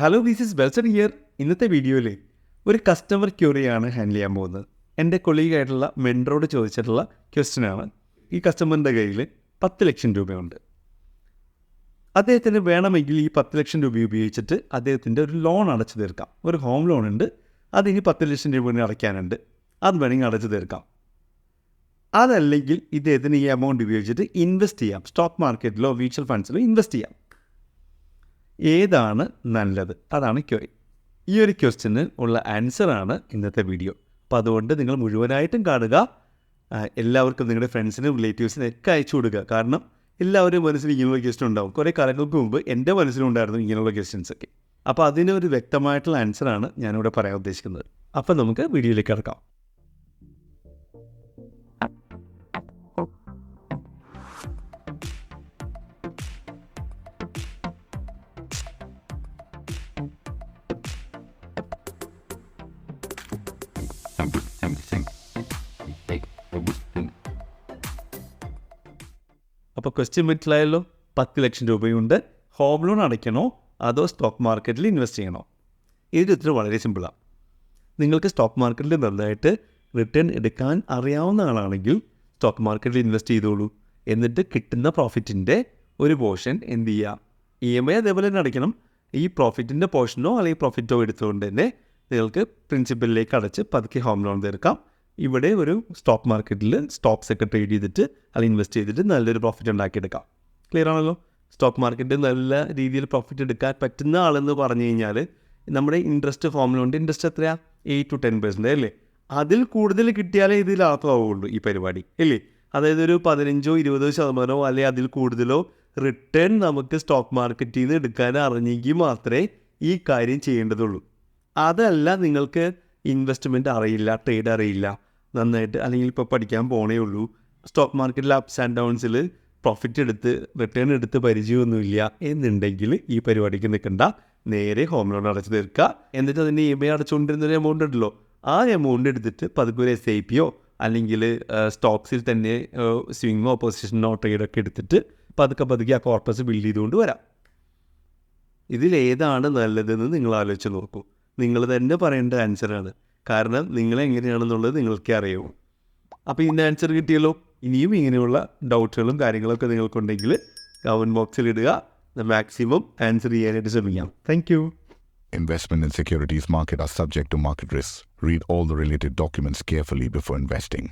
Hello, this is Belsen here. ഇന്നത്തെ വീഡിയോയിൽ ഒരു കസ്റ്റമർ ക്യൂറിയാണ് ഹാൻഡിൽ ചെയ്യാൻ പോകുന്നത്. എൻ്റെ കൊളീഗായിട്ടുള്ള മെൻറ്ററോട് ചോദിച്ചിട്ടുള്ള ക്വസ്റ്റ്യനാണ്. ഈ കസ്റ്റമറിൻ്റെ കയ്യിൽ 10 ലക്ഷം രൂപയുണ്ട്. അദ്ദേഹത്തിന് വേണമെങ്കിൽ ഈ 10 ലക്ഷം രൂപ ഉപയോഗിച്ചിട്ട് അദ്ദേഹത്തിൻ്റെ ഒരു ലോൺ അടച്ചു തീർക്കാം. ഒരു ഹോം ലോൺ ഉണ്ട്, അതിന് 10 ലക്ഷം രൂപ അടയ്ക്കാനുണ്ട്. അത് വേണമെങ്കിൽ അടച്ചു തീർക്കാം. അതല്ലെങ്കിൽ ഇദ്ദേഹത്തിന് ഈ എമൗണ്ട് ഉപയോഗിച്ചിട്ട് ഇൻവെസ്റ്റ് ചെയ്യാം. സ്റ്റോക്ക് മാർക്കറ്റിലോ മ്യൂച്വൽ ഫണ്ട്സിലോ ഇൻവെസ്റ്റ് ചെയ്യാം. ഏതാണ് നല്ലത്? അതാണ് ക്വറി. ഈ ഒരു ക്വസ്റ്റ്യന് ഉള്ള ആൻസറാണ് ഇന്നത്തെ വീഡിയോ. അപ്പോൾ അതുകൊണ്ട് നിങ്ങൾ മുഴുവനായിട്ടും കാണുക. എല്ലാവർക്കും നിങ്ങളുടെ ഫ്രണ്ട്സിനും റിലേറ്റീവ്സിനും ഒക്കെ അയച്ചു കൊടുക്കുക. കാരണം എല്ലാവരും മനസ്സിൽ ഇങ്ങനെയുള്ള ക്വസ്റ്റ്യൻ ഉണ്ടാവും. കുറേ കാലങ്ങൾക്ക് മുമ്പ് എൻ്റെ മനസ്സിലുണ്ടായിരുന്നു ഇങ്ങനെയുള്ള ക്വസ്റ്റ്യൻസൊക്കെ. അപ്പോൾ അതിനൊരു വ്യക്തമായിട്ടുള്ള ആൻസറാണ് ഞാനിവിടെ പറയാൻ ഉദ്ദേശിക്കുന്നത്. അപ്പോൾ നമുക്ക് വീഡിയോയിലേക്ക് കിടക്കാം. അപ്പോൾ ക്വസ്റ്റ്യൻ മനസ്സിലായല്ലോ. 10 ലക്ഷം രൂപയുണ്ട്. ഹോം ലോൺ അടയ്ക്കണോ അതോ സ്റ്റോക്ക് മാർക്കറ്റിൽ ഇൻവെസ്റ്റ് ചെയ്യണോ? ഇതിൻ്റെ ഉത്തരം വളരെ സിമ്പിളാണ്. നിങ്ങൾക്ക് സ്റ്റോക്ക് മാർക്കറ്റിൽ നന്നായിട്ട് റിട്ടേൺ എടുക്കാൻ അറിയാവുന്ന ആളാണെങ്കിൽ സ്റ്റോക്ക് മാർക്കറ്റിൽ ഇൻവെസ്റ്റ് ചെയ്തോളൂ. എന്നിട്ട് കിട്ടുന്ന പ്രോഫിറ്റിൻ്റെ ഒരു പോർഷൻ എന്ത് ചെയ്യുക? EMI അതേപോലെ തന്നെ അടയ്ക്കണം. ഈ പ്രോഫിറ്റിൻ്റെ പോർഷനോ അല്ലെങ്കിൽ പ്രോഫിറ്റോ എടുത്തുകൊണ്ട് തന്നെ നിങ്ങൾക്ക് പ്രിൻസിപ്പലിലേക്ക് അടച്ച് പതുക്കെ ഹോം ലോൺ തീർക്കാം. ഇവിടെ ഒരു സ്റ്റോക്ക് മാർക്കറ്റിൽ സ്റ്റോക്സ് ഒക്കെ ട്രേഡ് ചെയ്തിട്ട് അല്ലെങ്കിൽ ഇൻവെസ്റ്റ് ചെയ്തിട്ട് നല്ലൊരു പ്രോഫിറ്റ് ഉണ്ടാക്കിയെടുക്കാം. ക്ലിയർ ആണല്ലോ? സ്റ്റോക്ക് മാർക്കറ്റിൽ നല്ല രീതിയിൽ പ്രോഫിറ്റ് എടുക്കാൻ പറ്റുന്ന ആളെന്ന് പറഞ്ഞു കഴിഞ്ഞാൽ നമ്മുടെ ഇൻട്രസ്റ്റ് ഹോം ലോണിൻ്റെ ഇൻട്രസ്റ്റ് എത്രയാണ്? 8 to 10% അല്ലേ? അതിൽ കൂടുതൽ കിട്ടിയാലേ ഇത് ലാഭമാവുള്ളൂ ഈ പരിപാടി, അല്ലേ? അതായത് ഒരു 15-20% അല്ലെങ്കിൽ അതിൽ കൂടുതലോ റിട്ടേൺ നമുക്ക് സ്റ്റോക്ക് മാർക്കറ്റിൽ നിന്ന് എടുക്കാൻ അറിഞ്ഞെങ്കിൽ മാത്രമേ ഈ കാര്യം ചെയ്യേണ്ടതുള്ളൂ. അതല്ല, നിങ്ങൾക്ക് ഇൻവെസ്റ്റ്മെൻറ്റ് അറിയില്ല, ട്രേഡ് അറിയില്ല നന്നായിട്ട്, അല്ലെങ്കിൽ ഇപ്പോൾ പഠിക്കാൻ പോണേ ഉള്ളൂ, സ്റ്റോക്ക് മാർക്കറ്റിൽ അപ്സ് ആൻഡ് ഡൗൺസിൽ പ്രോഫിറ്റ് എടുത്ത് റിട്ടേൺ എടുത്ത് പരിചയമൊന്നുമില്ല എന്നുണ്ടെങ്കിൽ ഈ പരിപാടിക്ക് നിൽക്കണ്ട. നേരെ ഹോം ലോൺ അടച്ചു തീർക്കുക. എന്നിട്ട് അതിൻ്റെ EMI അടച്ചുകൊണ്ടിരുന്നൊരു എമൗണ്ട് ഉണ്ടല്ലോ, ആ എമൗണ്ട് എടുത്തിട്ട് പതുക്കെ ഒരു SIPയോ അല്ലെങ്കിൽ സ്റ്റോക്സിൽ തന്നെ സ്വിങ്ങോ പൊസിഷനോ ട്രേഡൊക്കെ എടുത്തിട്ട് പതുക്കെ ആ കോർപ്പസ് ബിൽഡ് ചെയ്തുകൊണ്ട് വരാം. ഇതിലേതാണ് നല്ലതെന്ന് നിങ്ങൾ ആലോചിച്ച് നോക്കൂ. നിങ്ങൾ തന്നെ പറയേണ്ട ആൻസറാണ്. കാരണം നിങ്ങളെങ്ങനെയാണെന്നുള്ളത് നിങ്ങൾക്കേ അറിയൂ. അപ്പോൾ ഇതിൻ്റെ ആൻസർ കിട്ടിയല്ലോ. ഇനിയും ഇങ്ങനെയുള്ള ഡൗട്ടുകളും കാര്യങ്ങളൊക്കെ നിങ്ങൾക്കുണ്ടെങ്കിൽ കമൻറ്റ് ബോക്സിൽ ഇടുക. മാക്സിമം ആൻസർ ചെയ്യാനായിട്ട് ശ്രമിക്കാം. Thank you. Investment in securities market are subject to market risks. Read all the related documents carefully before investing.